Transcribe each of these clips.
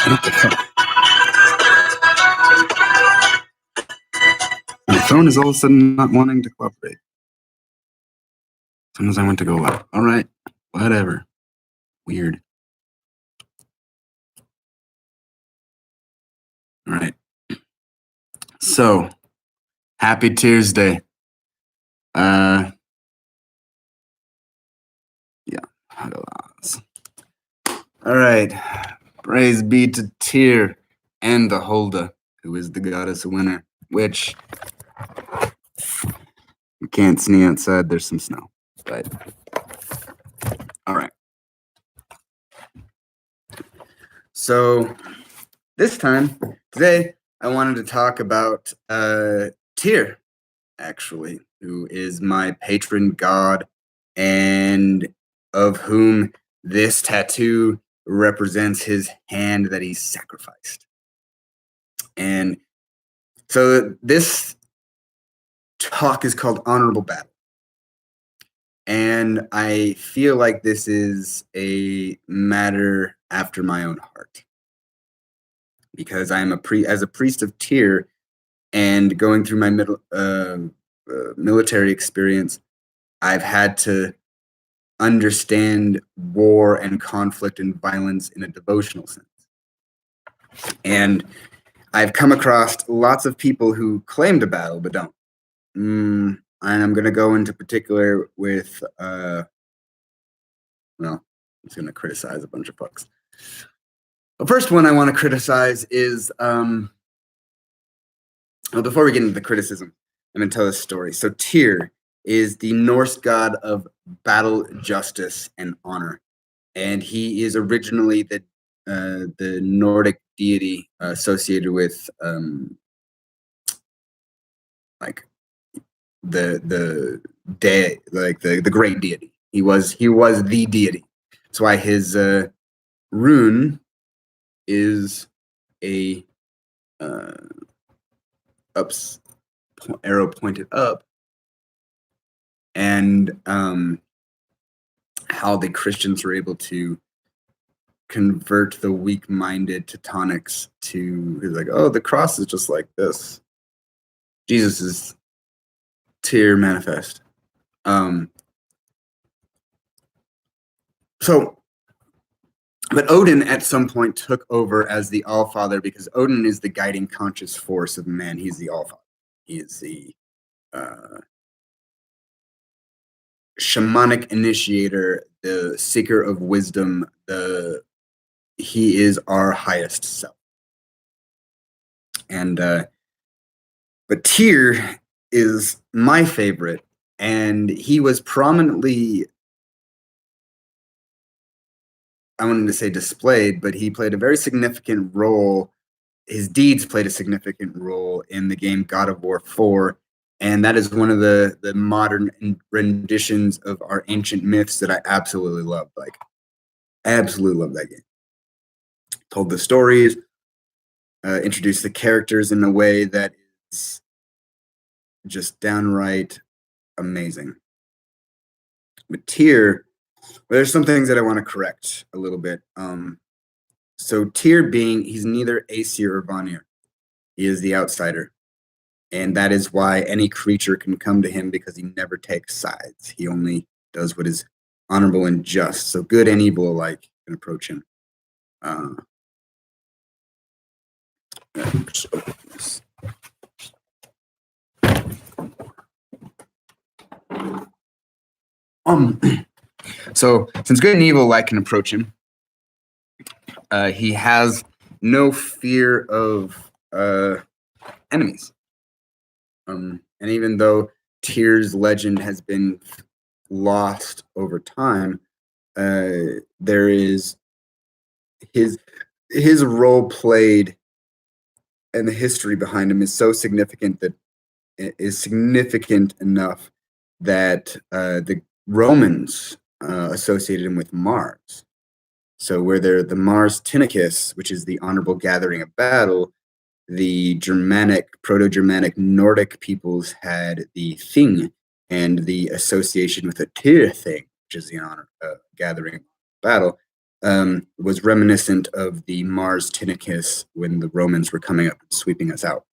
What the fuck? My phone is all of a sudden not wanting to cooperate. As soon as I went to go live. All right, whatever. Weird. All right. So, happy Tuesday. Yeah. All right. Praise be to Tyr and the Holda, who is the goddess winner, which you can't see outside. There's some snow, but all right. So today, I wanted to talk about Tyr, actually, who is my patron god and of whom this tattoo represents his hand that he sacrificed. And so this talk is called Honorable Battle. And I feel like this is a matter after my own heart. Because I am as a priest of Tyr and going through my military experience, I've had to understand war and conflict and violence in a devotional sense. And I've come across lots of people who claim to battle but don't. And I'm going to go into particular with, well, I'm just going to criticize a bunch of folks. The first one I want to criticize is, well, before we get into the criticism, I'm going to tell this story. So Tyr is the Norse god of battle, justice, and honor. And he is originally the Nordic deity associated with like the day, like the great deity. He was the deity. That's why his rune is a arrow pointed up, and how the Christians were able to convert the weak-minded Teutonics to, like, oh, the cross is just like this. Jesus is Tyr manifest. But Odin at some point took over as the Allfather, because Odin is the guiding conscious force of man. He's the Allfather. He is the shamanic initiator, the seeker of wisdom. He is our highest self. And but Tyr is my favorite, and he was prominently, I wanted to say displayed, but he played a very significant role. His deeds played a significant role in the game God of War 4, and that is one of the modern renditions of our ancient myths that I absolutely love. Like, I absolutely love that game. Told the stories, introduced the characters in a way that is just downright amazing. But Tyr, there's some things that I want to correct a little bit. So Tyr he's neither Aesir or Vanir. He is the outsider. And that is why any creature can come to him, because he never takes sides. He only does what is honorable and just. So good and evil alike can approach him. So since good and evil alike can approach him, he has no fear of enemies. And even though Tyr's legend has been lost over time, there is his role played and the history behind him is so significant that it is significant enough that the Romans associated him with Mars. So where the Mars Tinnicus, which is the honorable gathering of battle, the Proto-Germanic Nordic peoples had the Thing and the association with the Tyr thing, which is the honor gathering battle. was reminiscent of the Mars Tynachus when the Romans were coming up and sweeping us out,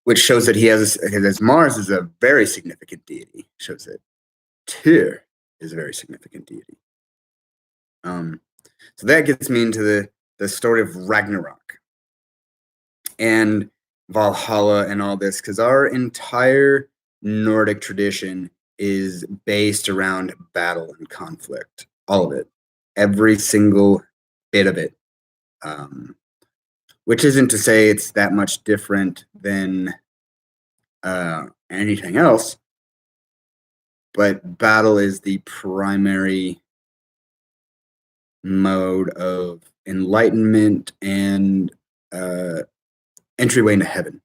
which shows that he has, as Mars is a very significant deity, shows that Tyr is a very significant deity. So that gets me into the story of Ragnarok and Valhalla and all this, because our entire Nordic tradition is based around battle and conflict. All of it. Every single bit of it. Which isn't to say it's that much different than anything else, but battle is the primary mode of enlightenment and entryway into heaven.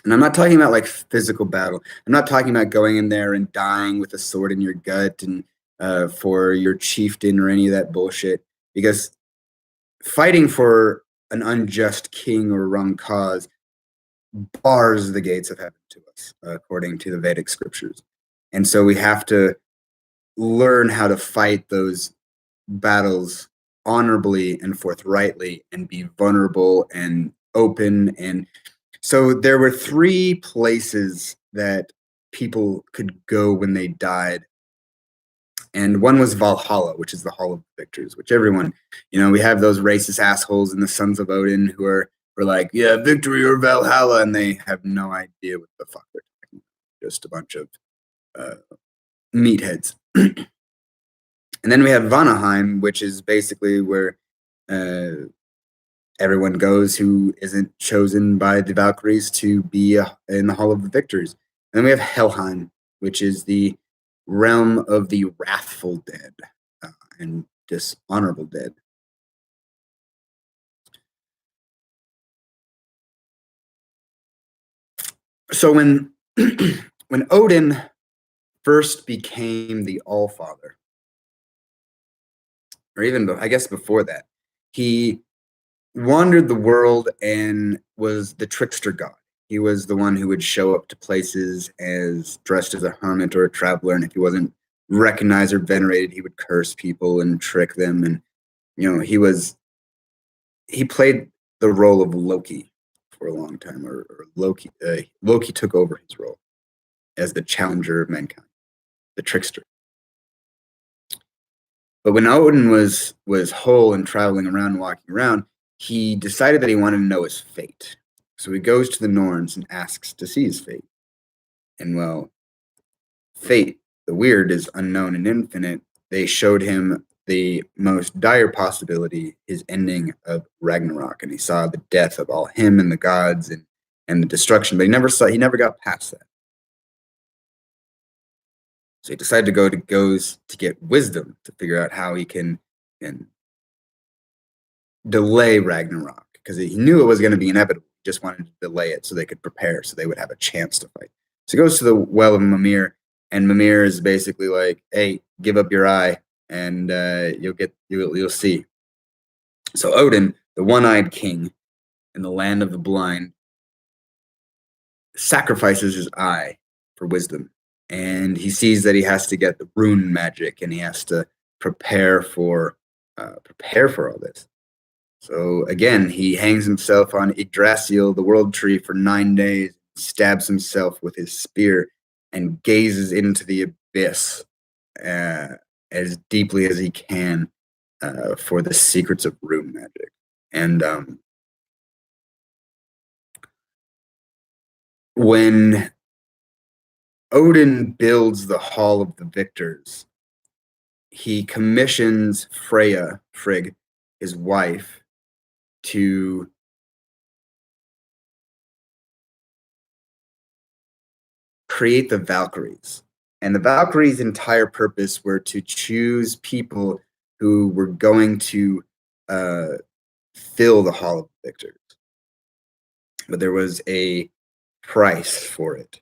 And I'm not talking about like physical battle. I'm not talking about going in there and dying with a sword in your gut and for your chieftain or any of that bullshit. Because fighting for an unjust king or wrong cause bars the gates of heaven to us, according to the Vedic scriptures. And so we have to learn how to fight those battles honorably and forthrightly and be vulnerable and open. And so there were 3 places that people could go when they died. And one was Valhalla, which is the Hall of Victors, which everyone, we have those racist assholes in the Sons of Odin who are like, yeah, victory or Valhalla, and they have no idea what the fuck they're talking about. Just a bunch of meatheads. And then we have Vanaheim, which is basically where everyone goes who isn't chosen by the Valkyries to be in the Hall of the Victors. And then we have Helheim, which is the realm of the wrathful dead and dishonorable dead. So when Odin first became the Allfather, or even I guess before that, he wandered the world and was the trickster god. He was the one who would show up to places as dressed as a hermit or a traveler, and if he wasn't recognized or venerated, he would curse people and trick them. And he played the role of Loki for a long time, or Loki took over his role as the challenger of mankind, the trickster. But when Odin was whole and traveling around and walking around, he decided that he wanted to know his fate. So he goes to the Norns and asks to see his fate. And well, fate, the weird, is unknown and infinite. They showed him the most dire possibility, his ending of Ragnarok, and he saw the death of all him and the gods and the destruction, but he never got past that. So he decided to goes to get wisdom to figure out how he can delay Ragnarok, because he knew it was going to be inevitable. He just wanted to delay it so they could prepare, so they would have a chance to fight. So he goes to the well of Mimir, and Mimir is basically like, "Hey, give up your eye, and you'll see." So Odin, the one-eyed king in the land of the blind, sacrifices his eye for wisdom, and he sees that he has to get the rune magic, and he has to prepare for all this. So again, he hangs himself on Yggdrasil, the world tree, for 9 days, stabs himself with his spear, and gazes into the abyss as deeply as he can for the secrets of rune magic. And when Odin builds the Hall of the Victors, he commissions Frigg, his wife, to create the Valkyries. And the Valkyries' entire purpose were to choose people who were going to fill the Hall of the Victors. But there was a price for it.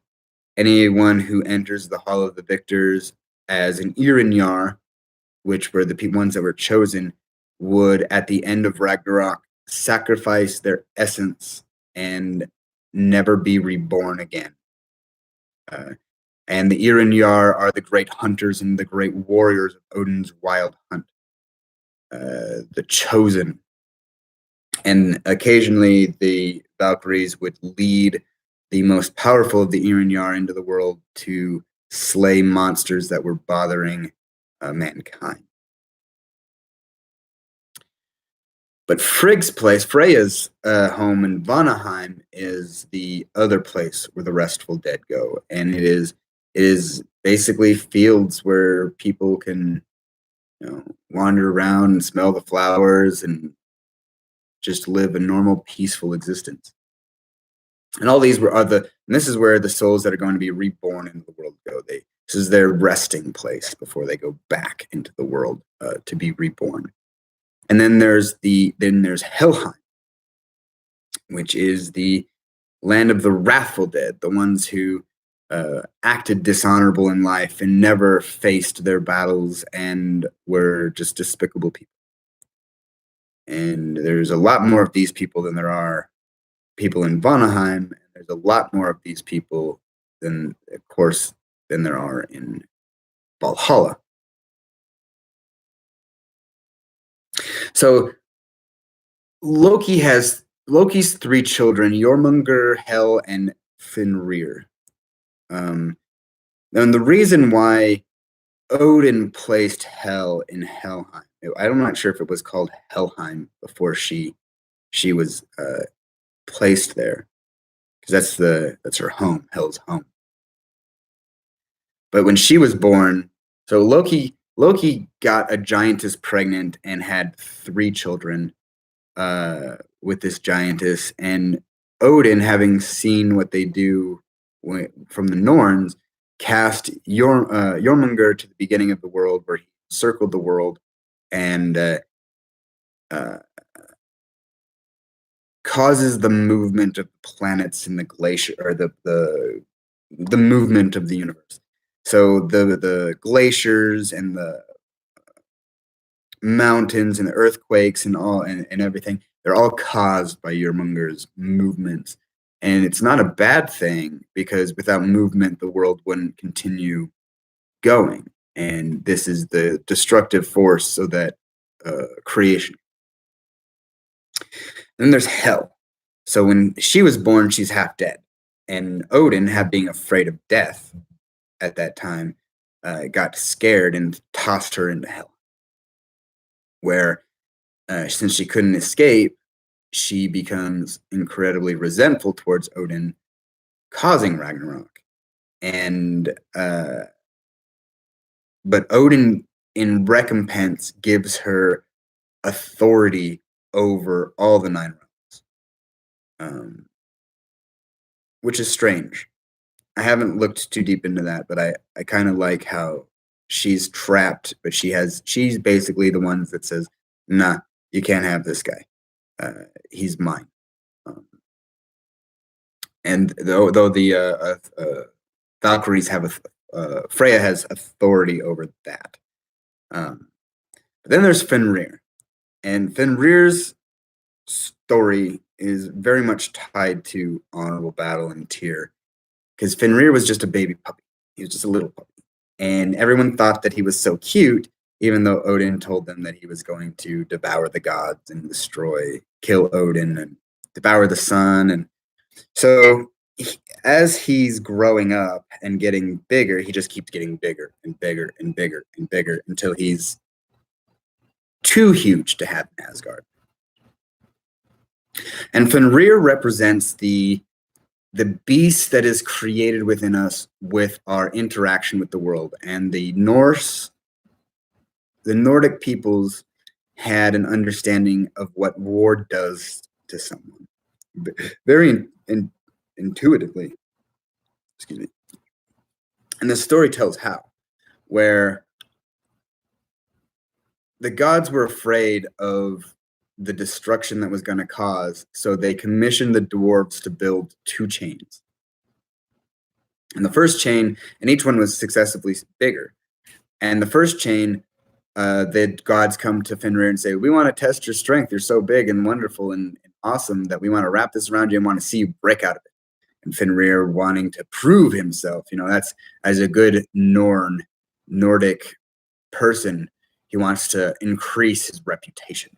Anyone who enters the Hall of the Victors as an Irinjar, which were the ones that were chosen, would, at the end of Ragnarok, sacrifice their essence and never be reborn again. And the Irinyar are the great hunters and the great warriors of Odin's wild hunt, the chosen. And occasionally the Valkyries would lead the most powerful of the Irinyar into the world to slay monsters that were bothering mankind. But Frigg's place, Freya's home in Vanaheim, is the other place where the restful dead go, and it is basically fields where people can, wander around and smell the flowers and just live a normal, peaceful existence. And all these and this is where the souls that are going to be reborn into the world go. This is their resting place before they go back into the world to be reborn. And then there's Helheim, which is the land of the wrathful dead, the ones who acted dishonorable in life and never faced their battles and were just despicable people. And there's a lot more of these people than there are people in Vanaheim. And there's a lot more of these people than there are in Valhalla. So Loki's three children: Jormungr, Hel, and Fenrir. And the reason why Odin placed Hel in Helheim, I'm not sure if it was called Helheim before she was placed there, because that's her home, Hel's home. But when she was born, so Loki got a giantess pregnant and had three children with this giantess, and Odin, having seen what they do from the Norns, cast Jormungr to the beginning of the world, where he circled the world and causes the movement of planets in the glacier, or the movement of the universe. So the glaciers and the mountains and the earthquakes and everything, they're all caused by Jormungr's movements. And it's not a bad thing, because without movement, the world wouldn't continue going. And this is the destructive force of that creation. Then there's Hel. So when she was born, she's half dead. And Odin, being afraid of death at that time, got scared and tossed her into Hel, where since she couldn't escape, she becomes incredibly resentful towards Odin, causing Ragnarok. And but Odin, in recompense, gives her authority over all the nine realms, which is strange. I haven't looked too deep into that, but I kind of like how she's trapped, but she's basically the one that says, nah, you can't have this guy. He's mine. And though the Valkyries have Freya has authority over that. But then there's Fenrir, and Fenrir's story is very much tied to Honorable Battle and Tyr, because Fenrir was just a baby puppy. He was just a little puppy, and everyone thought that he was so cute, even though Odin told them that he was going to devour the gods and kill Odin and devour the sun. And so as he's growing up and getting bigger, he just keeps getting bigger and bigger and bigger and bigger until he's too huge to have in Asgard. And Fenrir represents the beast that is created within us with our interaction with the world. And the Nordic peoples had an understanding of what war does to someone, very intuitively. Excuse me. And the story tells how, where the gods were afraid of the destruction that was going to cause, so they commissioned the dwarves to build two chains. And the first chain, and each one was successively bigger. And the first chain, the gods come to Fenrir and say, we want to test your strength. You're so big and wonderful and awesome that we want to wrap this around you and want to see you break out of it. and Fenrir wanting to prove himself. That's, as a good Nordic person, he wants to increase his reputation.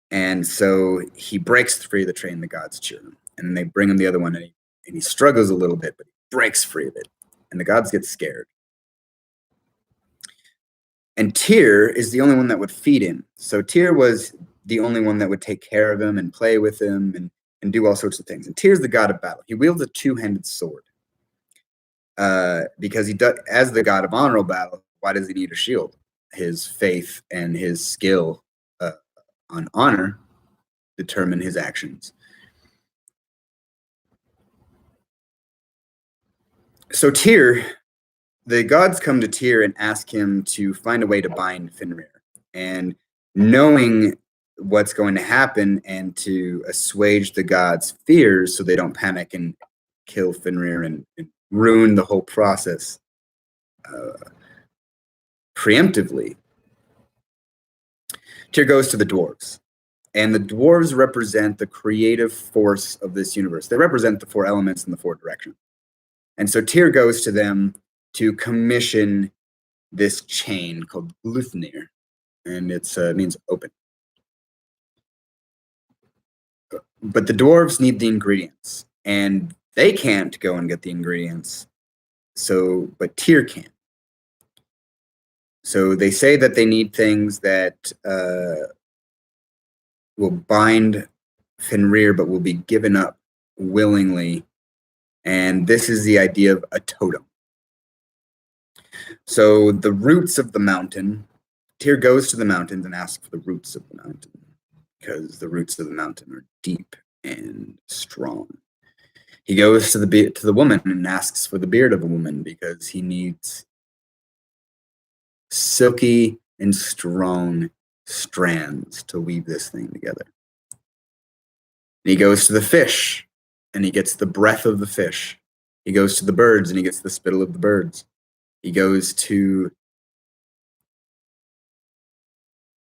And so he breaks free of the train. The gods cheer him, and then they bring him the other one, and he struggles a little bit, but he breaks free of it, and the gods get scared. And Tyr is the only one that would feed him. So Tyr was the only one that would take care of him and play with him and do all sorts of things. And Tyr's the god of battle. He wields a two-handed sword. Because he does, as the god of honorable battle, why does he need a shield? His faith and his skill on honor determine his actions. So Tyr, the gods come to Tyr and ask him to find a way to bind Fenrir. And knowing what's going to happen and to assuage the gods' fears so they don't panic and kill Fenrir and ruin the whole process preemptively, Tyr goes to the dwarves. And the dwarves represent the creative force of this universe. They represent the four elements in the four directions. And so Tyr goes to them to commission this chain called Gluthnir, and it means open. But the dwarves need the ingredients, and they can't go and get the ingredients. But Tyr can. So they say that they need things that will bind Fenrir, but will be given up willingly. And this is the idea of a totem. So the roots of the mountain, Tyr goes to the mountains and asks for the roots of the mountain, because the roots of the mountain are deep and strong. He goes to the woman and asks for the beard of a woman, because he needs silky and strong strands to weave this thing together. And he goes to the fish and he gets the breath of the fish. He goes to the birds and he gets the spittle of the birds. He goes to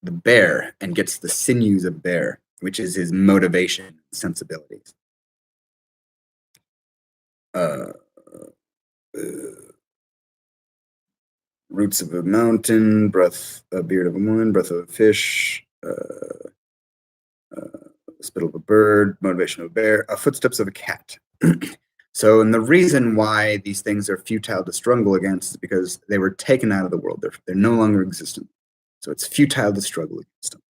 the bear and gets the sinews of bear, which is his motivation and sensibilities. Roots of a mountain, breath, a beard of a woman, breath of a fish, spittle of a bird, motivation of a bear, footsteps of a cat. So, and the reason why these things are futile to struggle against is because they were taken out of the world. They're no longer existent. So it's futile to struggle against them.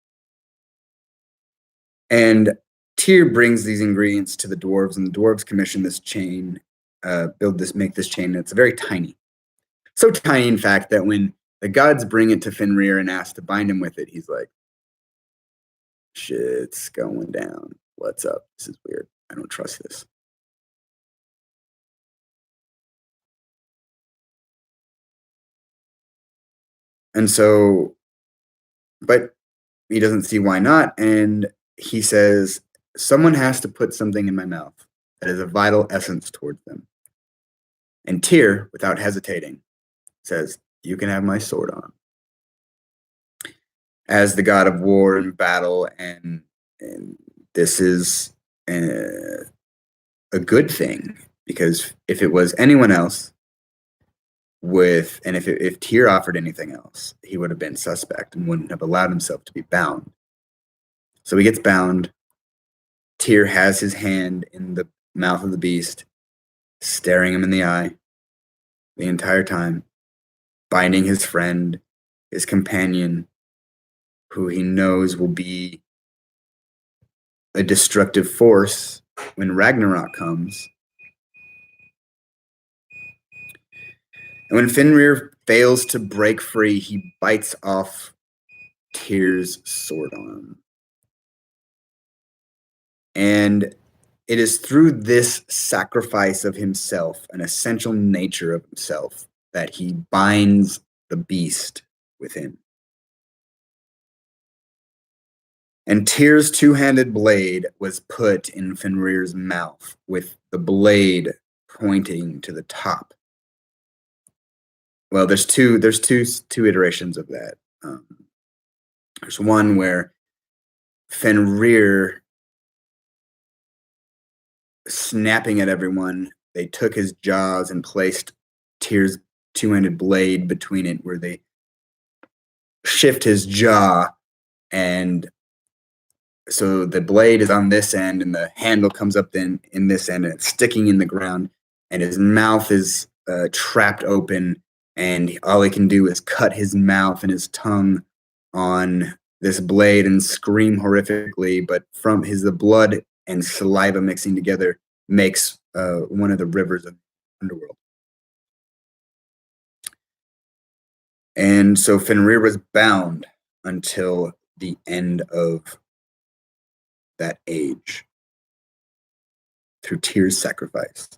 And Tyr brings these ingredients to the dwarves, and the dwarves commission this chain, make this chain. And it's very tiny. So tiny, in fact, that when the gods bring it to Fenrir and ask to bind him with it, he's like, shit's going down. What's up? This is weird. I don't trust this. And so, but he doesn't see why not. And he says, someone has to put something in my mouth that is a vital essence towards them. And Tyr, without hesitating, says, you can have my sword on. As the god of war and battle, and this is a good thing, because if it was anyone else, if Tyr offered anything else, he would have been suspect and wouldn't have allowed himself to be bound. So he gets bound. Tyr has his hand in the mouth of the beast, staring him in the eye the entire time, binding his friend, his companion, who he knows will be a destructive force when Ragnarok comes. And when Fenrir fails to break free, he bites off Tyr's sword arm. And it is through this sacrifice of himself, an essential nature of himself, that he binds the beast within. And Tyr's two-handed blade was put in Fenrir's mouth, with the blade pointing to the top. Well, there's two iterations of that. There's one where Fenrir snapping at everyone. They took his jaws and placed Tyr's two-handed blade between it, where they shift his jaw, and so the blade is on this end and the handle comes up in this end, and it's sticking in the ground, and his mouth is trapped open, and all he can do is cut his mouth and his tongue on this blade and scream horrifically. But from the blood and saliva mixing together makes one of the rivers of the underworld. And so Fenrir was bound until the end of that age through Tyr's sacrifice.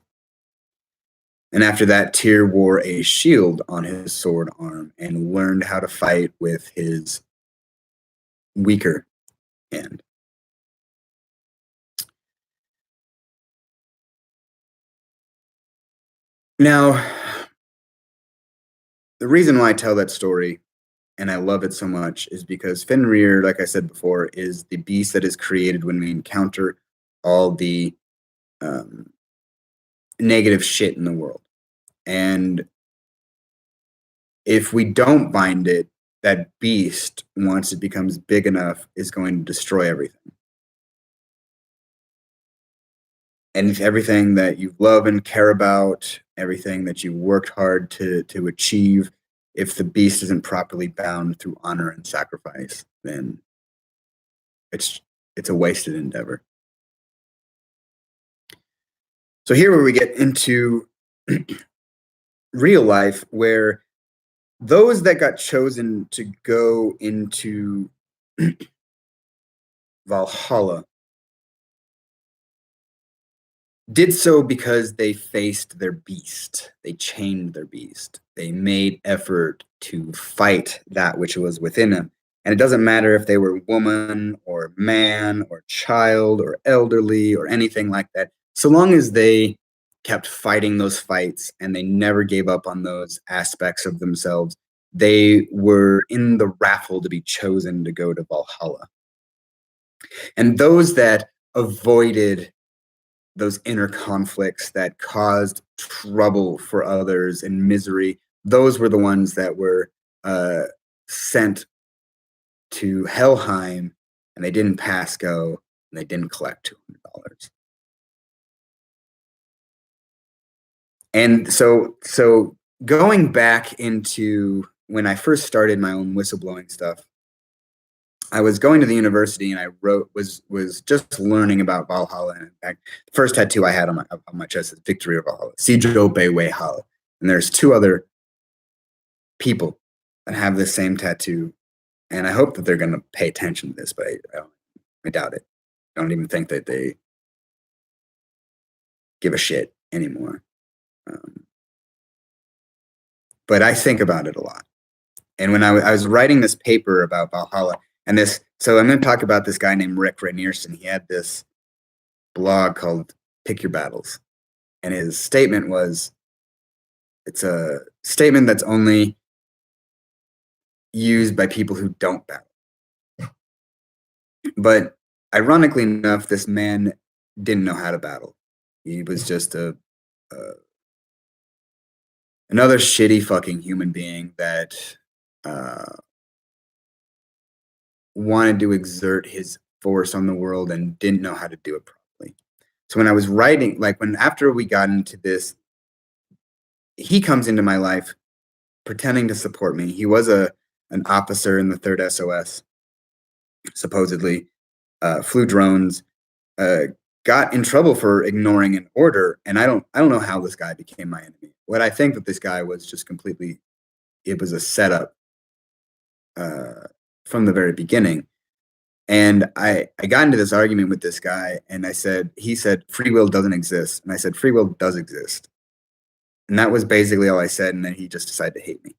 And after that, Tyr wore a shield on his sword arm and learned how to fight with his weaker hand. Now, the reason why I tell that story, and I love it so much, is because Fenrir, like I said before, is the beast that is created when we encounter all the negative shit in the world. And if we don't bind it, that beast, once it becomes big enough, is going to destroy everything. And if everything that you love and care about, everything that you worked hard to achieve, if the beast isn't properly bound through honor and sacrifice, then it's a wasted endeavor. So here where we get into real life, where those that got chosen to go into Valhalla did so because they faced their beast. They chained their beast. They made effort to fight that which was within them. And it doesn't matter if they were woman or man or child or elderly or anything like that. So long as they kept fighting those fights and they never gave up on those aspects of themselves, they were in the raffle to be chosen to go to Valhalla. And those that avoided those inner conflicts that caused trouble for others and misery, those were the ones that were sent to Helheim, and they didn't pass go, and they didn't collect $200. And so going back into when I first started my own whistleblowing stuff, I was going to the university and I was just learning about Valhalla. And in fact, the first tattoo I had on my chest is Victory of Valhalla, Sijo Bewe Halla. And there's two other people that have this same tattoo. And I hope that they're going to pay attention to this, but I doubt it. I don't even think that they give a shit anymore. But I think about it a lot. And when I was writing this paper about Valhalla, and so I'm going to talk about this guy named Rick Rainierson. He had this blog called Pick Your Battles. And his statement was, it's a statement that's only used by people who don't battle. But ironically enough, this man didn't know how to battle. He was just another shitty fucking human being that wanted to exert his force on the world and didn't know how to do it properly. So when I was writing, after we got into this, he comes into my life pretending to support me. He was an officer in the 3rd SOS, supposedly, flew drones, got in trouble for ignoring an order, and I don't know how this guy became my enemy. What I think that this guy was just completely, it was a setup from the very beginning. And I got into this argument with this guy, and he said, free will doesn't exist. And I said, free will does exist. And that was basically all I said. And then he just decided to hate me.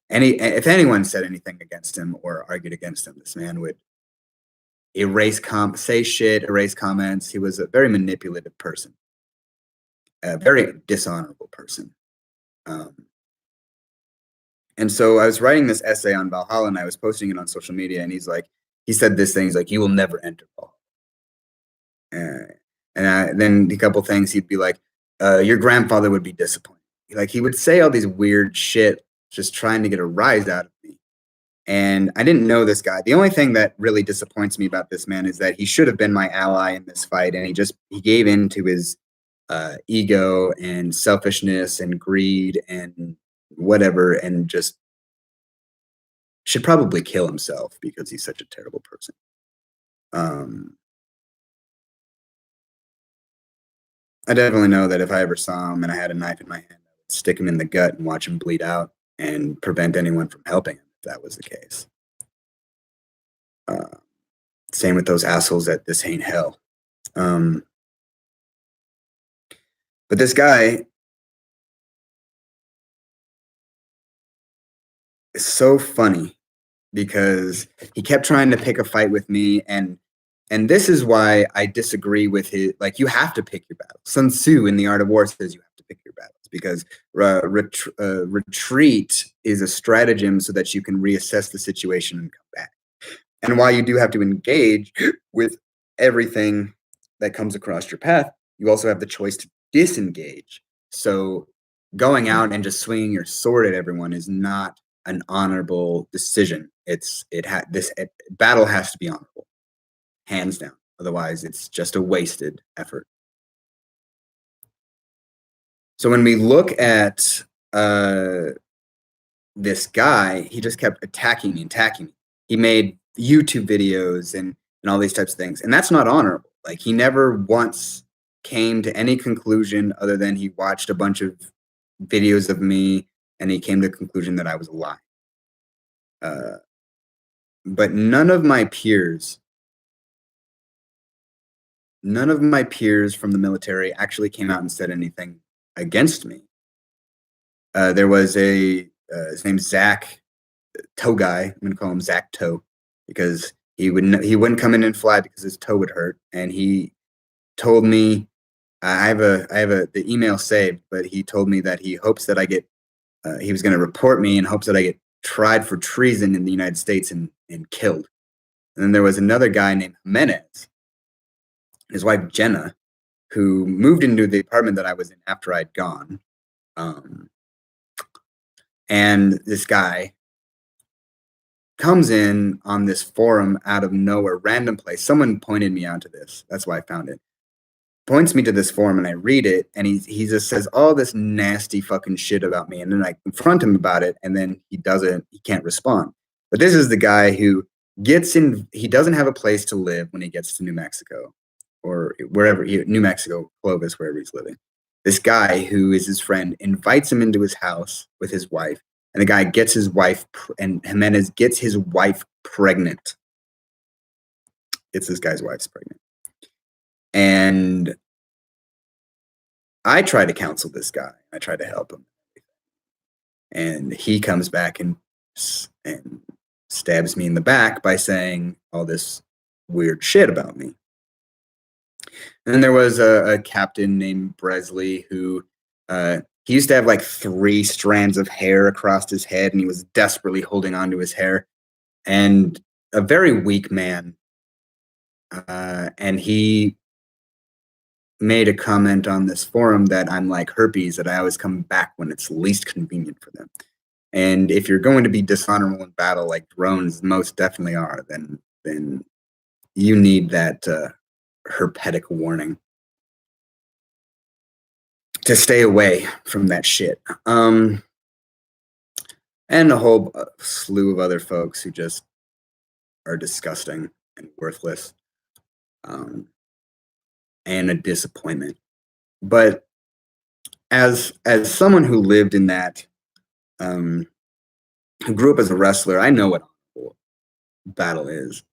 If anyone said anything against him or argued against him, this man would say shit, erase comments. He was a very manipulative person, a very dishonorable person. And so I was writing this essay on Valhalla, and I was posting it on social media, and he said this thing, he's like, you will never enter Valhalla. And then a couple things he'd be like, your grandfather would be disappointed. Like he would say all these weird shit, just trying to get a rise out of me. And I didn't know this guy. The only thing that really disappoints me about this man is that he should have been my ally in this fight, and he gave in to his ego and selfishness and greed and whatever, and just should probably kill himself because he's such a terrible person. I definitely know that if I ever saw him and I had a knife in my hand, I would stick him in the gut and watch him bleed out and prevent anyone from helping him if that was the case. Same with those assholes at This Ain't Hell. But this guy is so funny because he kept trying to pick a fight with me, and this is why I disagree with his, like, you have to pick your battles. Sun Tzu in The Art of War says you have to pick your battles because retreat is a stratagem so that you can reassess the situation and come back. And while you do have to engage with everything that comes across your path, you also have the choice to disengage. So going out and just swinging your sword at everyone is not an honorable decision. Battle has to be honorable, hands down. Otherwise, it's just a wasted effort. So when we look at this guy, he just kept attacking me. He made YouTube videos and all these types of things, and that's not honorable. Like, he never once came to any conclusion other than he watched a bunch of videos of me and he came to the conclusion that I was lying. But none of my peers from the military actually came out and said anything against me. There was his name's Zach Toe Guy. I'm gonna call him Zach Toe because he wouldn't come in and fly because his toe would hurt. And he told me, I have the email saved, but he told me that he hopes that I get, he was going to report me in hopes that I get tried for treason in the United States and killed. And then there was another guy named Jimenez, his wife Jenna, who moved into the apartment that I was in after I'd gone. And this guy comes in on this forum out of nowhere, random place. Someone pointed me out to this. That's why I found it. Points me to this forum and I read it, and he just says all this nasty fucking shit about me. And then I confront him about it, and then he can't respond. But this is the guy who he doesn't have a place to live when he gets to New Mexico or wherever, New Mexico, Clovis, wherever he's living. This guy who is his friend invites him into his house with his wife, and the guy gets his wife, and Jimenez gets his wife pregnant. Gets this guy's wife's pregnant. And I try to counsel this guy. I try to help him. And he comes back and stabs me in the back by saying all this weird shit about me. And then there was a captain named Bresley who he used to have like 3 strands of hair across his head, and he was desperately holding on to his hair. And a very weak man. And he made a comment on this forum that I'm like herpes, that I always come back when it's least convenient for them. And if you're going to be dishonorable in battle, like drones most definitely are, then you need that herpetic warning to stay away from that shit. And a whole slew of other folks who just are disgusting and worthless. And a disappointment. But as someone who lived in that, who grew up as a wrestler, I know what honorable battle is.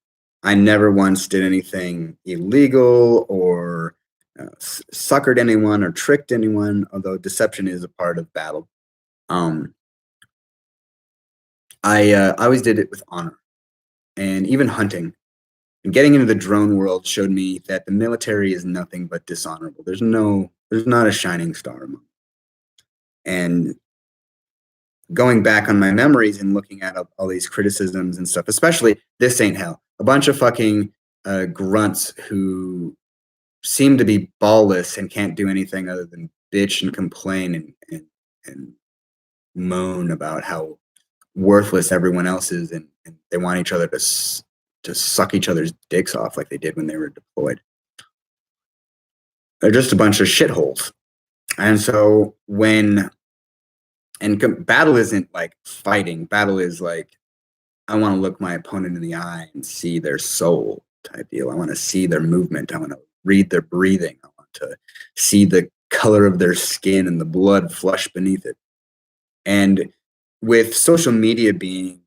I never once did anything illegal or suckered anyone or tricked anyone, although deception is a part of battle. I always did it with honor, and even hunting. And getting into the drone world showed me that the military is nothing but dishonorable. There's not a shining star among them. And going back on my memories and looking at all these criticisms and stuff, especially This Ain't Hell, a bunch of fucking grunts who seem to be ballless and can't do anything other than bitch and complain and moan about how worthless everyone else is, and they want each other to suck each other's dicks off like they did when they were deployed. They're just a bunch of shitholes. And so battle isn't like fighting. Battle is like, I want to look my opponent in the eye and see their soul type deal. I want to see their movement. I want to read their breathing. I want to see the color of their skin and the blood flush beneath it. And with social media being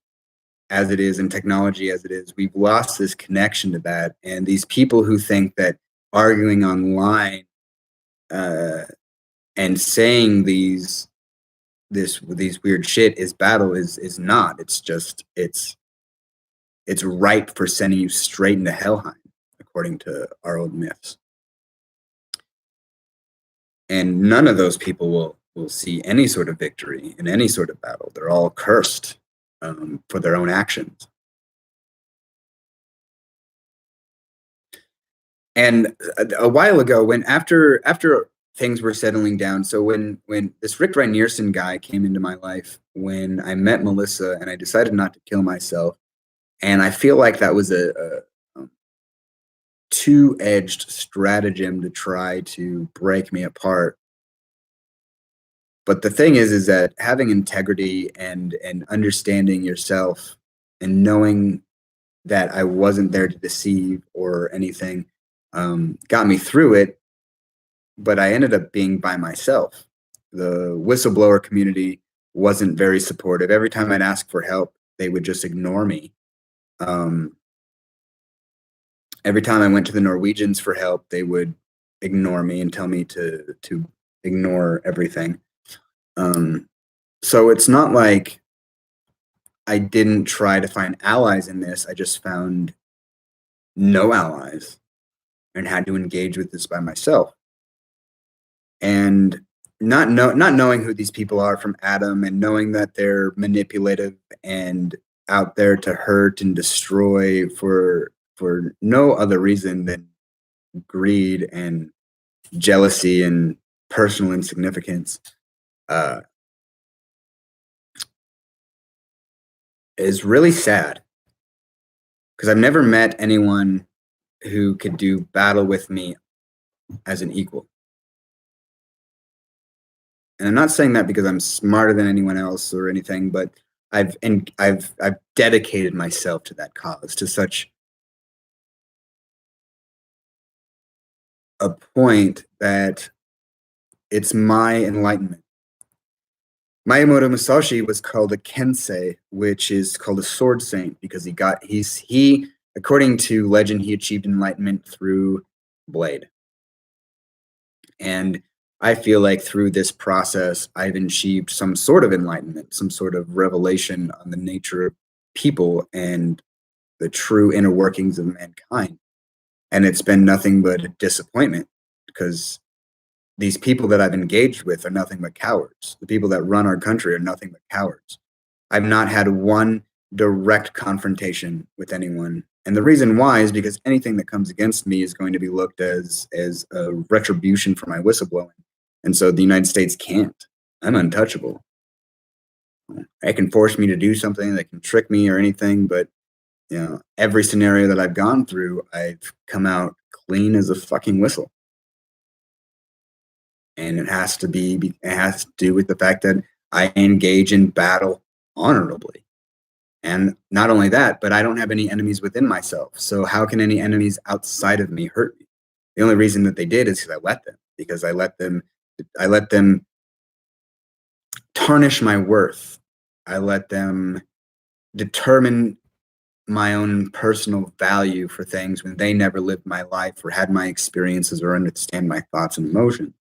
as it is and technology as it is, we've lost this connection to that. And these people who think that arguing online and saying these weird shit is battle is not. It's ripe for sending you straight into Helheim, according to our old myths. And none of those people will see any sort of victory in any sort of battle. They're all cursed for their own actions. And a while ago, when after things were settling down, so when this Rick Reinierson guy came into my life, when I met Melissa and I decided not to kill myself, and I feel like that was a two-edged stratagem to try to break me apart. But the thing is that having integrity and understanding yourself and knowing that I wasn't there to deceive or anything got me through it. But I ended up being by myself. The whistleblower community wasn't very supportive. Every time I'd ask for help, they would just ignore me. Every time I went to the Norwegians for help, they would ignore me and tell me to ignore everything. So it's not like I didn't try to find allies in this. I just found no allies and had to engage with this by myself. And not knowing who these people are from Adam, and knowing that they're manipulative and out there to hurt and destroy for no other reason than greed and jealousy and personal insignificance, is really sad, because I've never met anyone who could do battle with me as an equal. And I'm not saying that because I'm smarter than anyone else or anything, but I've dedicated myself to that cause to such a point that it's my enlightenment. Miyamoto Musashi was called a kensei, which is called a sword saint, because he according to legend, he achieved enlightenment through blade. And I feel like through this process, I've achieved some sort of enlightenment, some sort of revelation on the nature of people and the true inner workings of mankind. And it's been nothing but a disappointment, because these people that I've engaged with are nothing but cowards. The people that run our country are nothing but cowards. I've not had one direct confrontation with anyone. And the reason why is because anything that comes against me is going to be looked as a retribution for my whistleblowing. And so the United States can't. I'm untouchable. They can force me to do something, they can trick me or anything, but every scenario that I've gone through, I've come out clean as a fucking whistle. And it has to do with the fact that I engage in battle honorably. And not only that, but I don't have any enemies within myself. So how can any enemies outside of me hurt me? The only reason that they did is because I let them tarnish my worth. I let them determine my own personal value for things when they never lived my life or had my experiences or understand my thoughts and emotions.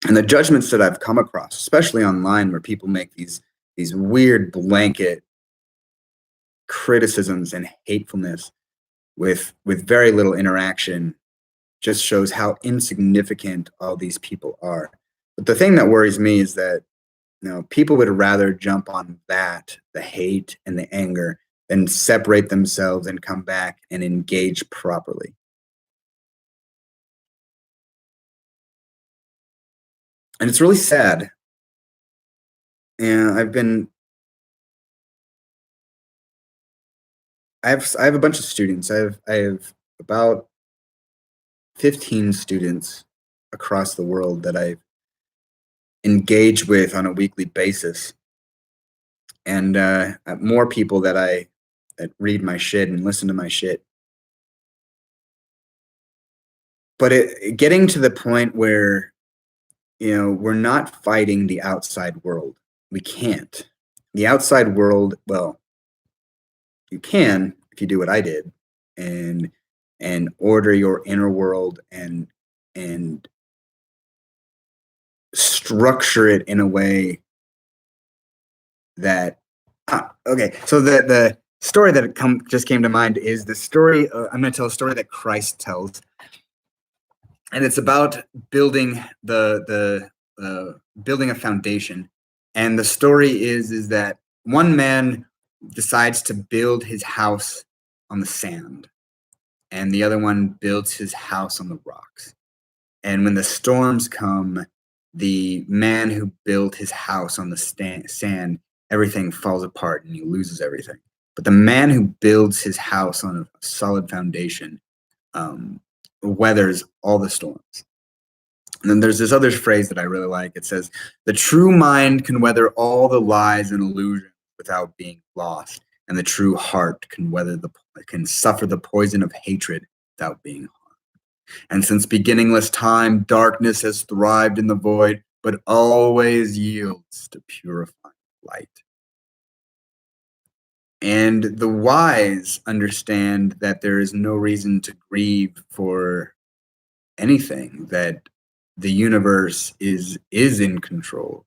And the judgments that I've come across, especially online, where people make these weird blanket criticisms and hatefulness with very little interaction, just shows how insignificant all these people are. But the thing that worries me is that people would rather jump on that, the hate and the anger, than separate themselves and come back and engage properly. And it's really sad. And I have a bunch of students. I have about 15 students across the world that I engage with on a weekly basis, and more people that read my shit and listen to my shit. But getting to the point where we're not fighting the outside world. We can't. The outside world, well, you can if you do what I did, and order your inner world and structure it in a way that okay. So the story that just came to mind is the story. I'm going to tell a story that Christ tells, and it's about building building a foundation. And the story is that one man decides to build his house on the sand, and the other one builds his house on the rocks. And when the storms come, the man who built his house on the sand, everything falls apart and he loses everything. But the man who builds his house on a solid foundation weathers all the storms. And then there's this other phrase that I really like. It says, "The true mind can weather all the lies and illusions without being lost, and the true heart can suffer the poison of hatred without being harmed. And since beginningless time, darkness has thrived in the void, but always yields to purifying light." And the wise understand that there is no reason to grieve for anything, that the universe is in control.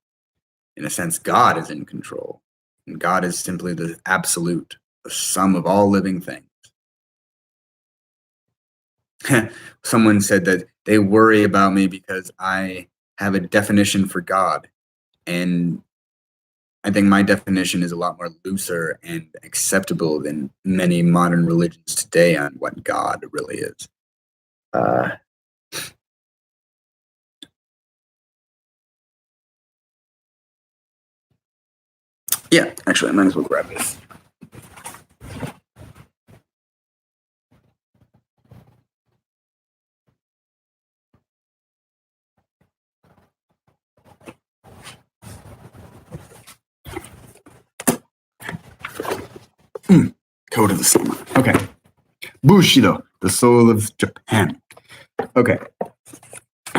In a sense, God is in control. And God is simply the absolute, the sum of all living things. Someone said that they worry about me because I have a definition for God. And I think my definition is a lot more looser and acceptable than many modern religions today on what God really is. Yeah, actually, I might as well grab this. Code of the Samurai. Okay. Bushido, the soul of Japan. Okay.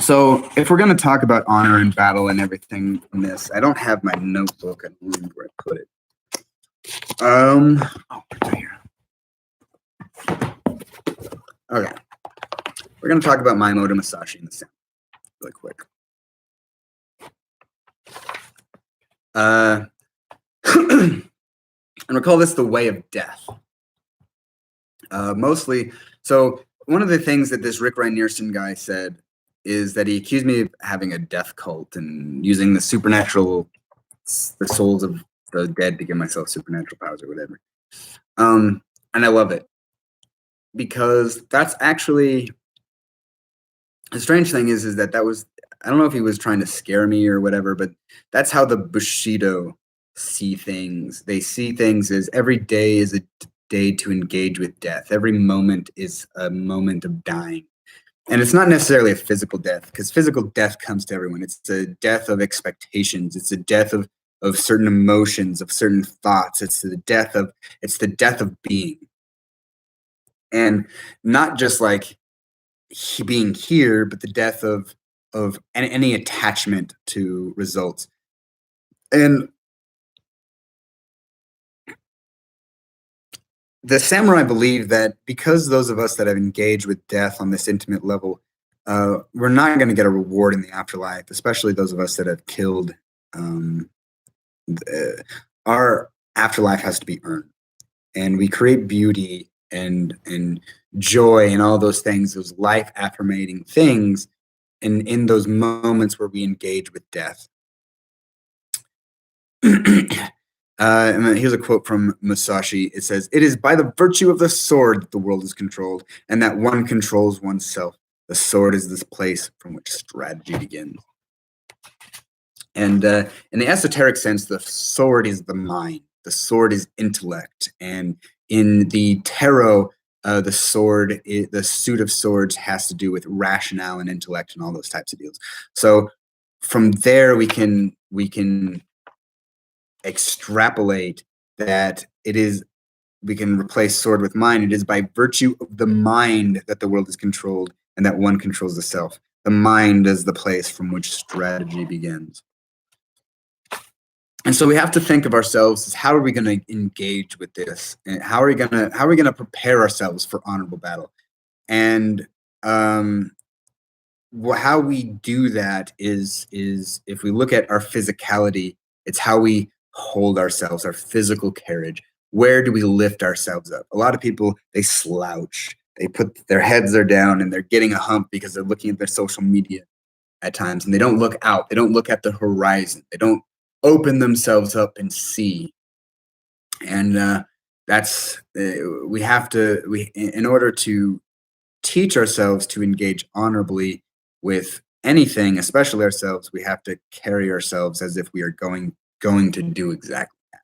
So if we're going to talk about honor and battle and everything in this, I don't have my notebook. I don't remember where I put it. Right here. Okay. We're going to talk about Miyamoto Musashi in the samurai really quick. And we call this the way of death. Mostly, so one of the things that this Rick Rynearson guy said is that he accused me of having a death cult and using the souls of the dead to give myself supernatural powers or whatever. And I love it because that's actually the strange thing is that was, I don't know if he was trying to scare me or whatever, but that's how the Bushido see things. They see things as every day is a day to engage with death. Every moment is a moment of dying. And it's not necessarily a physical death, because physical death comes to everyone. It's a death of expectations. It's a death of certain emotions, of certain thoughts. It's the death of being. And not just like being here, but the death of any attachment to results. And the samurai believe that because those of us that have engaged with death on this intimate level, we're not going to get a reward in the afterlife, especially those of us that have killed. Our afterlife has to be earned, and we create beauty and joy and all those things, those life affirming things, in those moments where we engage with death. And then here's a quote from Musashi. It says, "It is by the virtue of the sword that the world is controlled, and that one controls oneself. The sword is this place from which strategy begins." And in the esoteric sense, the sword is the mind. The sword is intellect. And in the tarot, the sword, the suit of swords has to do with rationale and intellect and all those types of deals. So from there, we can extrapolate that we can replace sword with mind. It is by virtue of the mind that the world is controlled and that one controls the self. The mind is the place from which strategy begins. And so we have to think of ourselves as, how are we going to engage with this? And how are we going to prepare ourselves for honorable battle? And how we do that is if we look at our physicality, it's how we hold ourselves, our physical carriage. Where do we lift ourselves up? A lot of people, they slouch. They put their heads are down and they're getting a hump because they're looking at their social media at times, and they don't look out. They don't look at the horizon. They don't open themselves up and see. And that's we have to in order to teach ourselves to engage honorably with anything, especially ourselves, we have to carry ourselves as if we are going to do exactly that.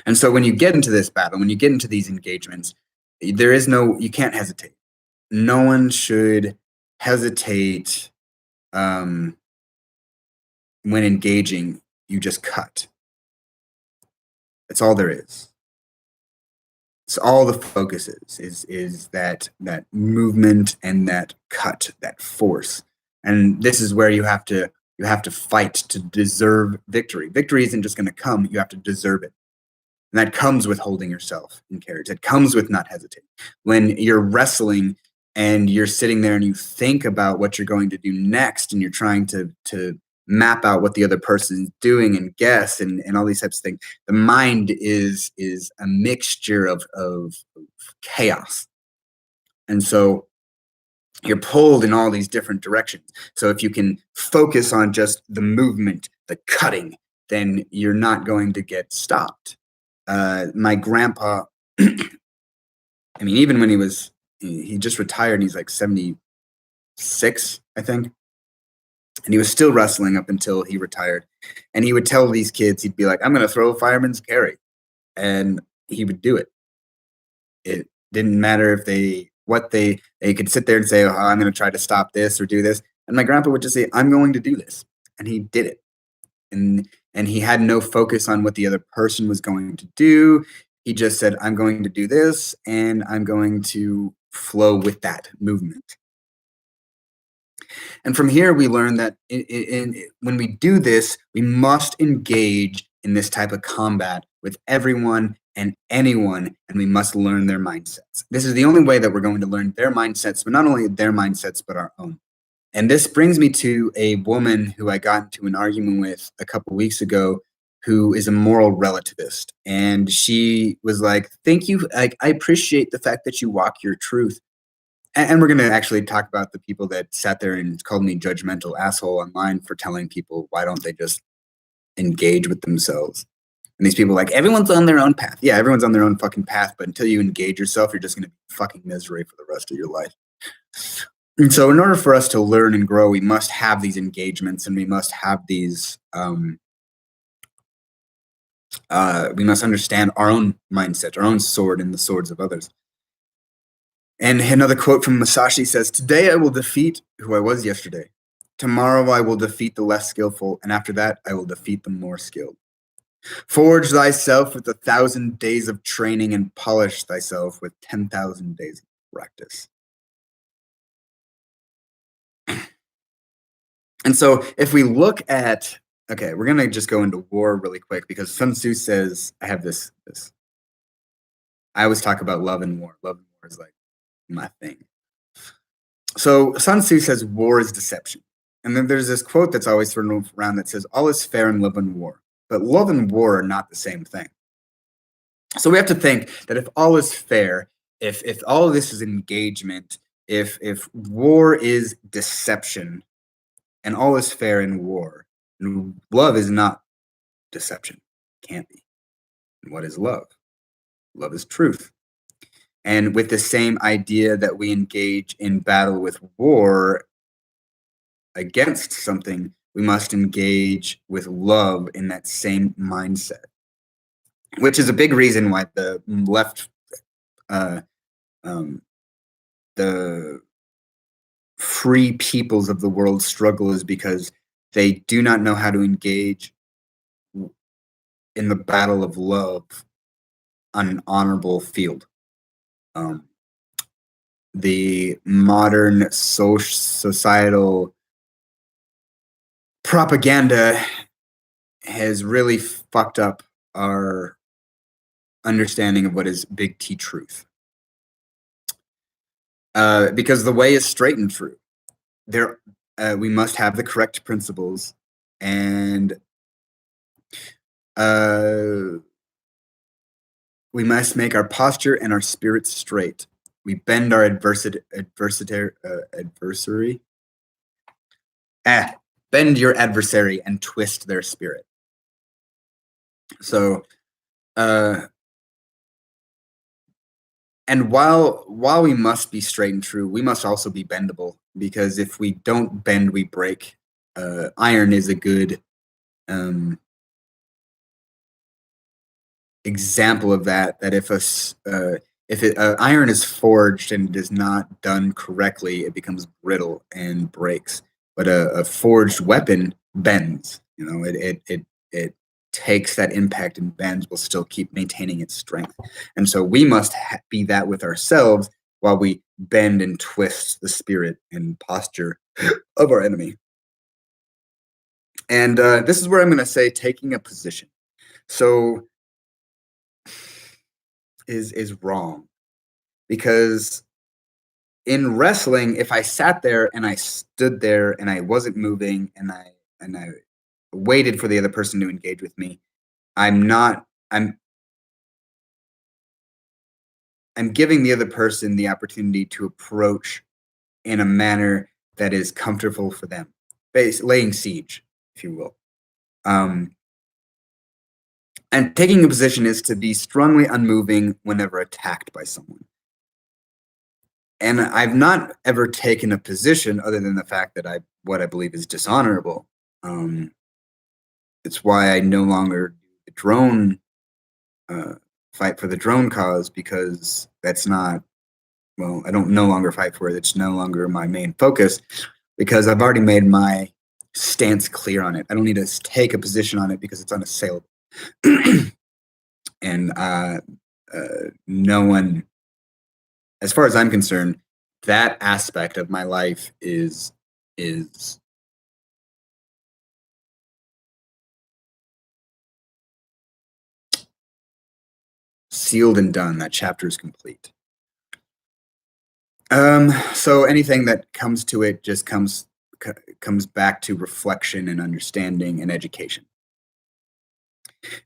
And so when you get into this battle, when you get into these engagements, you can't hesitate. No one should hesitate when engaging. You just cut. That's all there is. It's all the focus is that movement and that cut, that force. And this is where you have to fight to deserve victory. Victory isn't just going to come, you have to deserve it. And that comes with holding yourself in carriage. It comes with not hesitating. When you're wrestling and you're sitting there and you think about what you're going to do next, and you're trying to map out what the other person is doing and guess and all these types of things. The mind is a mixture of chaos. And so you're pulled in all these different directions. So if you can focus on just the movement, the cutting, then you're not going to get stopped. My grandpa, I mean, even when he just retired, and he's like 76, I think. And he was still wrestling up until he retired. And he would tell these kids, he'd be like, I'm going to throw a fireman's carry. And he would do it. It didn't matter if they could sit there and say, oh, I'm going to try to stop this or do this. And my grandpa would just say, I'm going to do this. And he did it. And he had no focus on what the other person was going to do. He just said, I'm going to do this, and I'm going to flow with that movement. And from here, we learn that when we do this, we must engage in this type of combat with everyone and anyone, and we must learn their mindsets. This is the only way that we're going to learn their mindsets, but not only their mindsets, but our own. And this brings me to a woman who I got into an argument with a couple weeks ago, who is a moral relativist. And she was like, thank you. I appreciate the fact that you walk your truth. And we're going to actually talk about the people that sat there and called me judgmental asshole online for telling people, why don't they just engage with themselves? And these people are like, everyone's on their own path. Yeah, everyone's on their own fucking path. But until you engage yourself, you're just going to be fucking misery for the rest of your life. And so in order for us to learn and grow, we must have these engagements, and we must have these, we must understand our own mindset, our own sword, and the swords of others. And another quote from Musashi says, today I will defeat who I was yesterday. Tomorrow I will defeat the less skillful, and after that I will defeat the more skilled. Forge thyself with 1,000 days of training, and polish thyself with 10,000 days of practice. And so if we look at, okay, we're going to just go into war really quick, because Sun Tzu says, I have this. I always talk about love and war. Love and war is like my thing. So Sun Tzu says war is deception. And then there's this quote that's always thrown around that says, all is fair in love and war. But love and war are not the same thing. So we have to think that if all is fair, if all of this is engagement, if war is deception, and all is fair in war, and love is not deception, can't be. And what is love? Love is truth. And with the same idea that we engage in battle with war against something, we must engage with love in that same mindset, which is a big reason why the left, um, the free peoples of the world struggle, is because they do not know how to engage in the battle of love on an honorable field. The modern societal propaganda has really fucked up our understanding of what is big T truth. Because the way is straight and true. We must have the correct principles, and we must make our posture and our spirit straight. We bend our adversary. Bend your adversary and twist their spirit. So, and while we must be straight and true, we must also be bendable, because if we don't bend, we break. Iron is a good example of that. That if iron is forged and it is not done correctly, it becomes brittle and breaks. But a forged weapon bends. You know, it takes that impact and bends, will still keep maintaining its strength. And so we must be that with ourselves, while we bend and twist the spirit and posture of our enemy. And this is where I'm going to say taking a position. So is wrong, because in wrestling, if I sat there and I stood there and I wasn't moving and I waited for the other person to engage with me, I'm giving the other person the opportunity to approach in a manner that is comfortable for them, laying siege, if you will. And taking a position is to be strongly unmoving whenever attacked by someone. And I've not ever taken a position other than the fact that what I believe is dishonorable. It's why I no longer do the drone fight for the drone cause, because that's not, well, I don't no longer fight for it. It's no longer my main focus, because I've already made my stance clear on it. I don't need to take a position on it because it's unassailable. And no one, as far as I'm concerned, that aspect of my life is sealed and done. That chapter is complete. So anything that comes to it just comes back to reflection and understanding and education.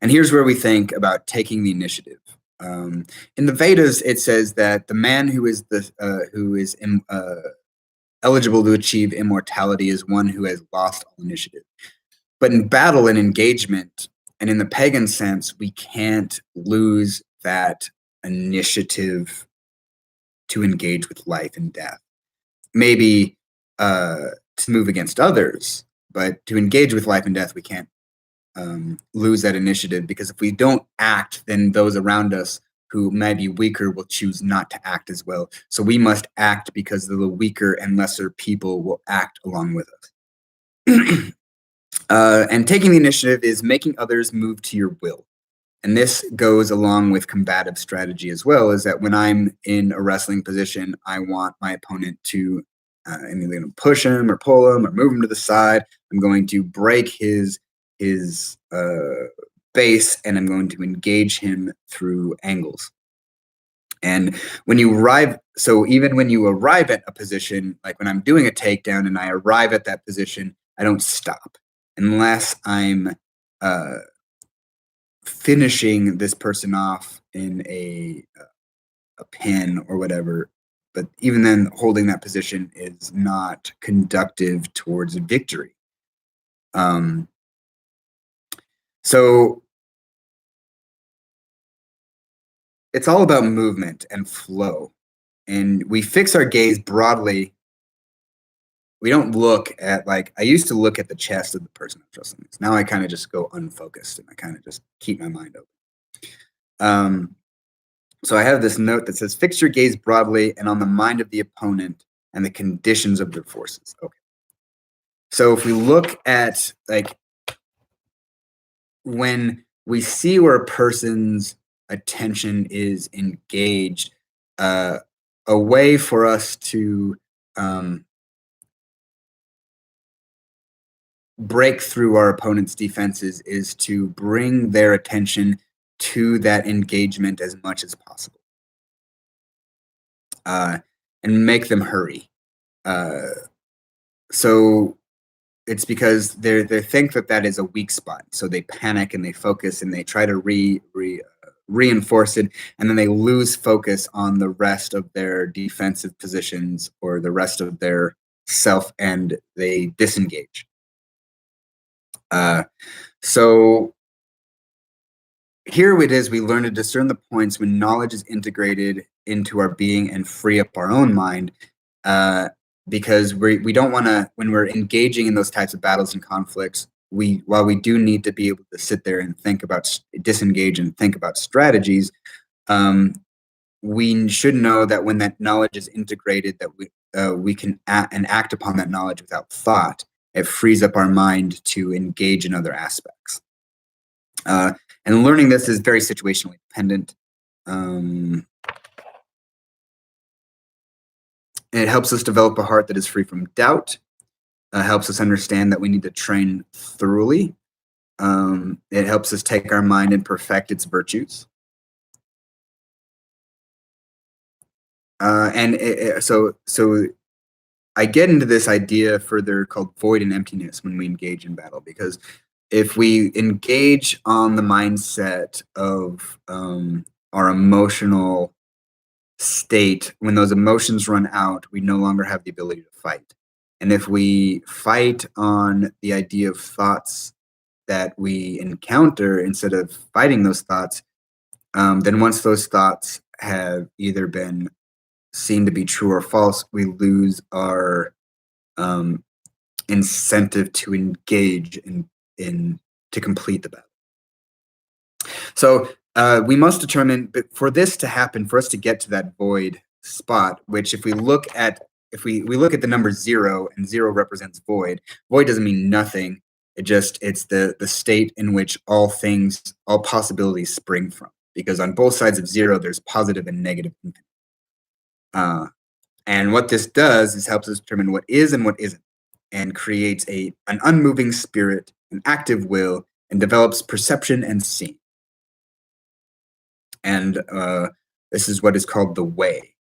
And here's where we think about taking the initiative. In the Vedas, it says that the man who is eligible to achieve immortality is one who has lost all initiative. But in battle and engagement, and in the pagan sense, we can't lose that initiative to engage with life and death. Maybe to move against others, but to engage with life and death, we can't lose that initiative, because if we don't act, then those around us who may be weaker will choose not to act as well. So we must act, because the weaker and lesser people will act along with us. And taking the initiative is making others move to your will. And this goes along with combative strategy as well, is that when I'm in a wrestling position, I want my opponent to, I'm either going to push him or pull him or move him to the side. I'm going to break his base, and I'm going to engage him through angles. And when you arrive, so even when you arrive at a position, like when I'm doing a takedown and I arrive at that position, I don't stop unless I'm finishing this person off in a pin or whatever. But even then, holding that position is not conductive towards victory. So it's all about movement and flow. And we fix our gaze broadly we don't look at, like, I used to look at the chest of the person I'm trusting. Now I kind of just go unfocused and I kind of just keep my mind open. So I have this note that says, fix your gaze broadly and on the mind of the opponent and the conditions of their forces. Okay. So if we look at, like, when we see where a person's attention is engaged, a way for us to break through our opponent's defenses is to bring their attention to that engagement as much as possible, and make them hurry. So it's because they think that is a weak spot, so they panic and they focus and they try to reinforce it, and then they lose focus on the rest of their defensive positions or the rest of their self, and they disengage. So here it is, we learn to discern the points when knowledge is integrated into our being and free up our own mind, because we don't want to, when we're engaging in those types of battles and conflicts, while we do need to be able to sit there and think about, disengage and think about strategies, we should know that when that knowledge is integrated, that we can act upon that knowledge without thought. It frees up our mind to engage in other aspects. And learning this is very situationally dependent. It helps us develop a heart that is free from doubt. Helps us understand that we need to train thoroughly. It helps us take our mind and perfect its virtues. So I get into this idea further called void and emptiness when we engage in battle, because if we engage on the mindset of our emotional state, when those emotions run out, we no longer have the ability to fight. And if we fight on the idea of thoughts that we encounter instead of fighting those thoughts, then once those thoughts have either been seen to be true or false, we lose our incentive to engage in to complete the battle. So we must determine, but for this to happen, for us to get to that void spot, which if we look at the number 0, and 0 represents void. Void doesn't mean nothing. It's the state in which all possibilities spring from. Because on both sides of 0, there's positive and negative. And what this does is helps us determine what is and what isn't, and creates an unmoving spirit, an active will, and develops perception and seeing. And this is what is called the way.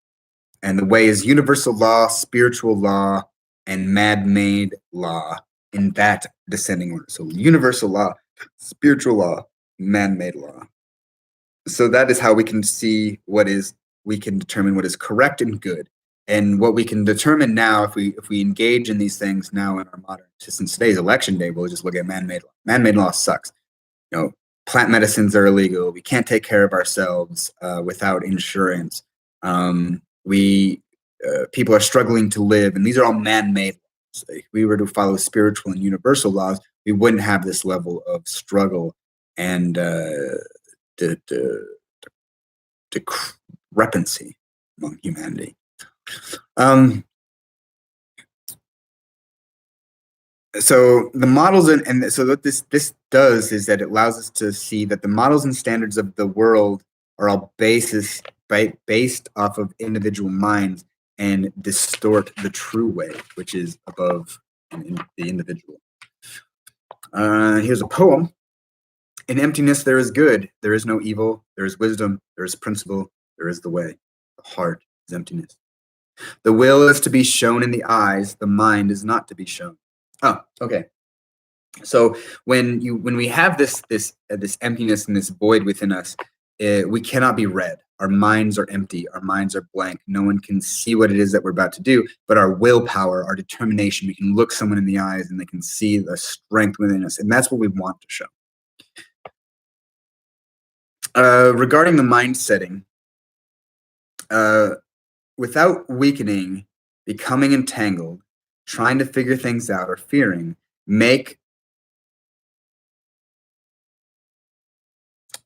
And the way is universal law, spiritual law, and man-made law in that descending order. So universal law, spiritual law, man-made law. So that is how we can see we can determine what is correct and good. And what we can determine now, if we engage in these things now in our modern, since today's election day, we'll just look at man-made law. Man-made law sucks. Plant medicines are illegal. We can't take care of ourselves without insurance. People are struggling to live, and these are all man-made laws. If we were to follow spiritual and universal laws, we wouldn't have this level of struggle and discrepancy among humanity. So the models and so what this does is that it allows us to see that the models and standards of the world are all based off of individual minds and distort the true way, which is above the individual. Here's a poem. In emptiness there is good, there is no evil, there is wisdom, there is principle, there is the way. The heart is emptiness. The will is to be shown in the eyes, the mind is not to be shown. Oh, okay. So when we have this emptiness and this void within us, we cannot be read. Our minds are empty. Our minds are blank. No one can see what it is that we're about to do, but our willpower, our determination, we can look someone in the eyes and they can see the strength within us. And that's what we want to show. Regarding the mind setting, without weakening, becoming entangled, trying to figure things out, or fearing, make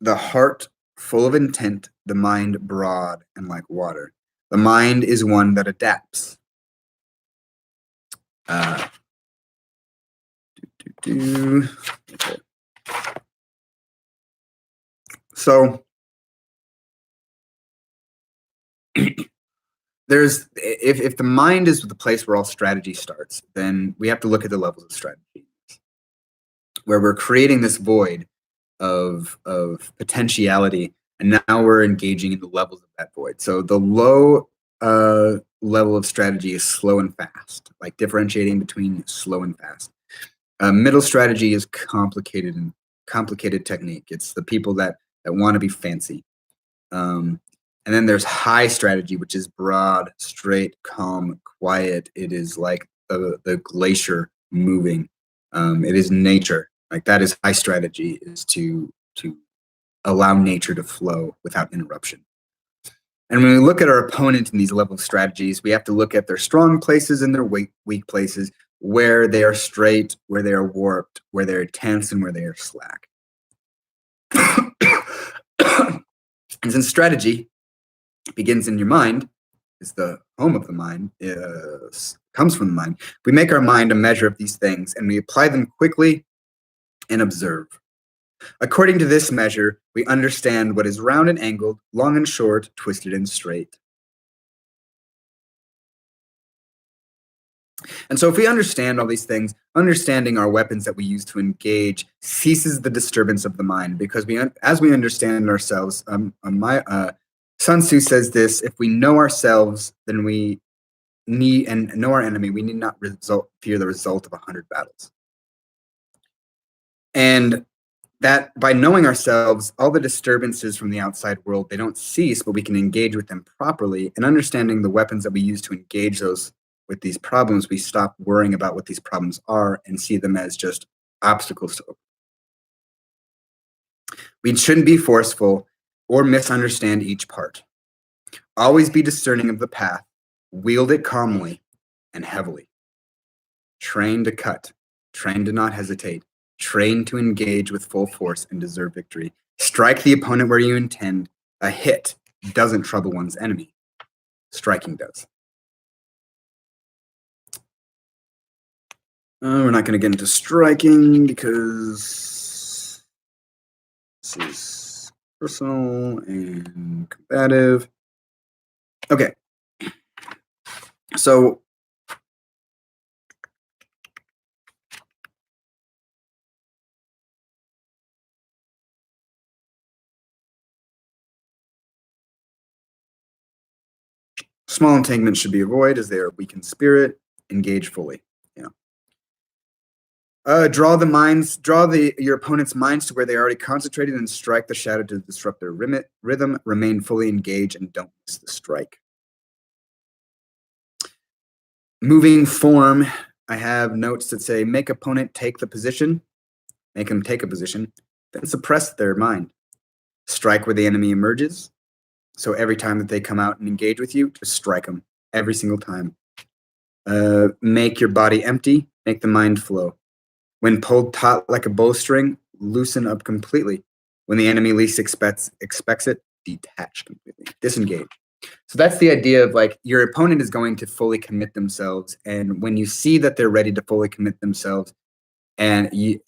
the heart full of intent, the mind broad and like water. The mind is one that adapts. Okay. So there's if the mind is the place where all strategy starts, then we have to look at the levels of strategy, where we're creating this void of potentiality, and now we're engaging in the levels of that void. So the low level of strategy is slow and fast, like differentiating between slow and fast. Middle strategy is complicated technique. It's the people that want to be fancy. And then there's high strategy, which is broad, straight, calm, quiet. It is like the glacier moving. It is nature. Like that is high strategy, is to allow nature to flow without interruption. And when we look at our opponent in these level of strategies, we have to look at their strong places and their weak places, where they are straight, where they are warped, where they're tense, and where they are slack. And since strategy begins in your mind, is the home of the mind, comes from the mind, we make our mind a measure of these things, and we apply them quickly and observe. According to this measure, we understand what is round and angled, long and short, twisted and straight. And so if we understand all these things, understanding our weapons that we use to engage ceases the disturbance of the mind, because as we understand ourselves, Sun Tzu says this: if we know ourselves, then we need, and know our enemy, we need not fear the result of 100 battles. And that by knowing ourselves, all the disturbances from the outside world, they don't cease, but we can engage with them properly. And understanding the weapons that we use to engage with these problems, we stop worrying about what these problems are and see them as just obstacles to overcome. We shouldn't be forceful or misunderstand each part. Always be discerning of the path, wield it calmly and heavily. Train to cut, train to not hesitate, train to engage with full force and deserve victory. Strike the opponent where you intend. A hit doesn't trouble one's enemy. Striking does. We're not going to get into striking because this is personal and combative. Okay. So small entanglements should be avoided, as they are weak in spirit. Engage fully. Draw your opponent's minds to where they are already concentrated, and strike the shadow to disrupt their rhythm. Remain fully engaged and don't miss the strike. Moving form, I have notes that say make opponent take the position, make them take a position, then suppress their mind. Strike where the enemy emerges. So every time that they come out and engage with you, just strike them every single time. Make your body empty, make the mind flow. When pulled taut like a bowstring, loosen up completely. When the enemy least expects it, detach completely. Disengage. So that's the idea of, like, your opponent is going to fully commit themselves, and when you see that they're ready to fully commit themselves, and you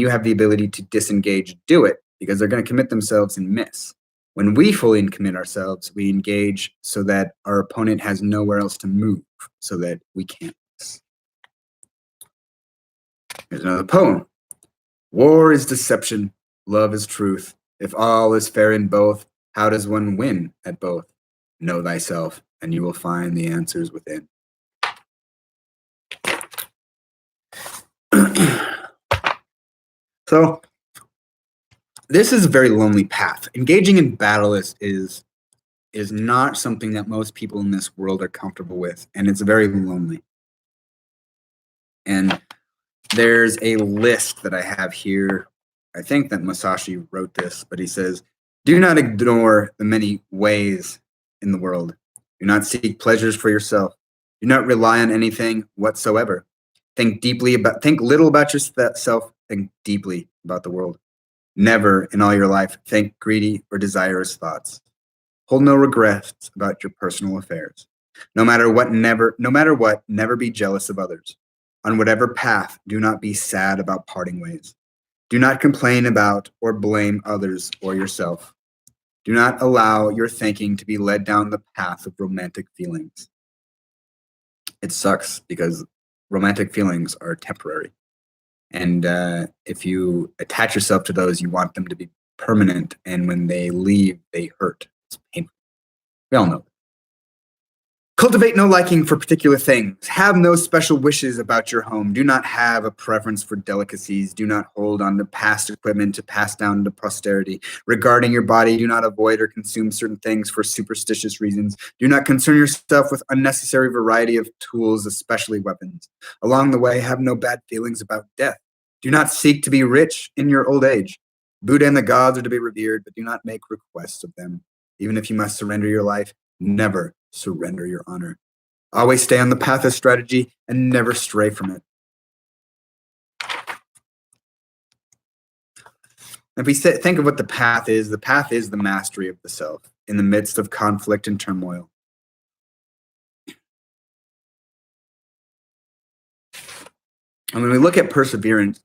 have the ability to disengage, do it, because they're going to commit themselves and miss. When we fully commit ourselves, we engage so that our opponent has nowhere else to move, so that we can't miss. Here's another poem. War is deception, love is truth. If all is fair in both, how does one win at both? Know thyself, and you will find the answers within. So, this is a very lonely path. Engaging in battle is not something that most people in this world are comfortable with, and it's very lonely. And there's a list that I have here. I think that Masashi wrote this, but he says, do not ignore the many ways in the world. Do not seek pleasures for yourself. Do not rely on anything whatsoever. Think little about yourself, think deeply about the world. Never in all your life think greedy or desirous thoughts. Hold no regrets about your personal affairs. No matter what, never be jealous of others. On whatever path, do not be sad about parting ways. Do not complain about or blame others or yourself. Do not allow your thinking to be led down the path of romantic feelings. It sucks because romantic feelings are temporary. And if you attach yourself to those, you want them to be permanent. And when they leave, they hurt. It's painful. We all know. Cultivate no liking for particular things. Have no special wishes about your home. Do not have a preference for delicacies. Do not hold on to past equipment to pass down to posterity. Regarding your body, do not avoid or consume certain things for superstitious reasons. Do not concern yourself with unnecessary variety of tools, especially weapons. Along the way, have no bad feelings about death. Do not seek to be rich in your old age. Buddha and the gods are to be revered, but do not make requests of them. Even if you must surrender your life, never surrender your honor. Always stay on the path of strategy and never stray from it. If we think of what the path is the mastery of the self in the midst of conflict and turmoil. And when we look at perseverance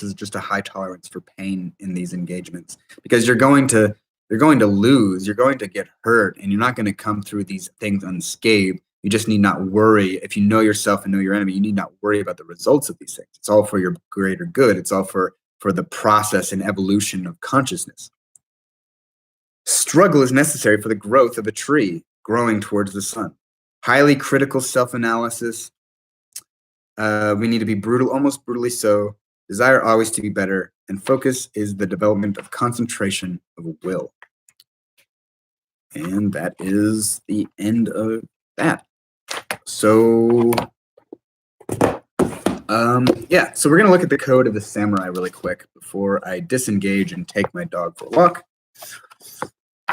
is just a high tolerance for pain in these engagements, because you're going to lose, you're going to get hurt, and you're not going to come through these things unscathed. You just need not worry. If you know yourself and know your enemy, you need not worry about the results of these things. It's all for your greater good. It's all for the process and evolution of consciousness. Struggle is necessary for the growth of a tree growing towards the sun. Highly critical self-analysis. We need to be brutal, almost brutally so. Desire always to be better, and focus is the development of concentration of will. And that is the end of that. So, so we're going to look at the code of the samurai really quick before I disengage and take my dog for a walk.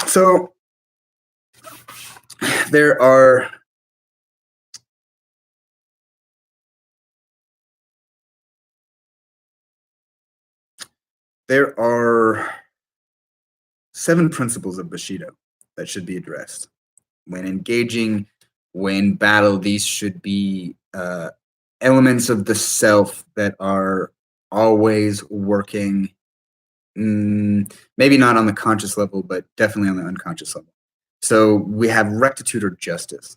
So, there are There are 7 principles of Bushido that should be addressed. When engaging, when battle, these should be elements of the self that are always working, maybe not on the conscious level, but definitely on the unconscious level. So we have rectitude or justice.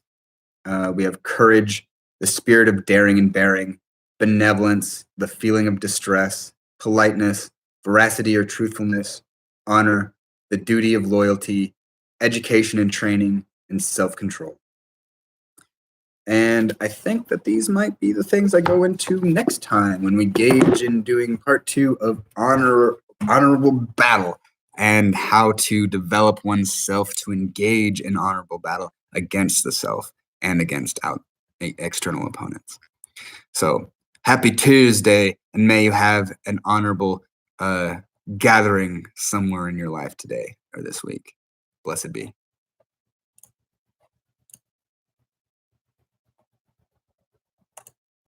We have courage, the spirit of daring and bearing, benevolence, the feeling of distress, politeness, veracity or truthfulness, honor, the duty of loyalty, education and training, and self-control. And I think that these might be the things I go into next time when we engage in doing part 2 of honorable battle and how to develop oneself to engage in honorable battle against the self and against external opponents. So happy Tuesday, and may you have an honorable gathering somewhere in your life today or this week. Blessed be.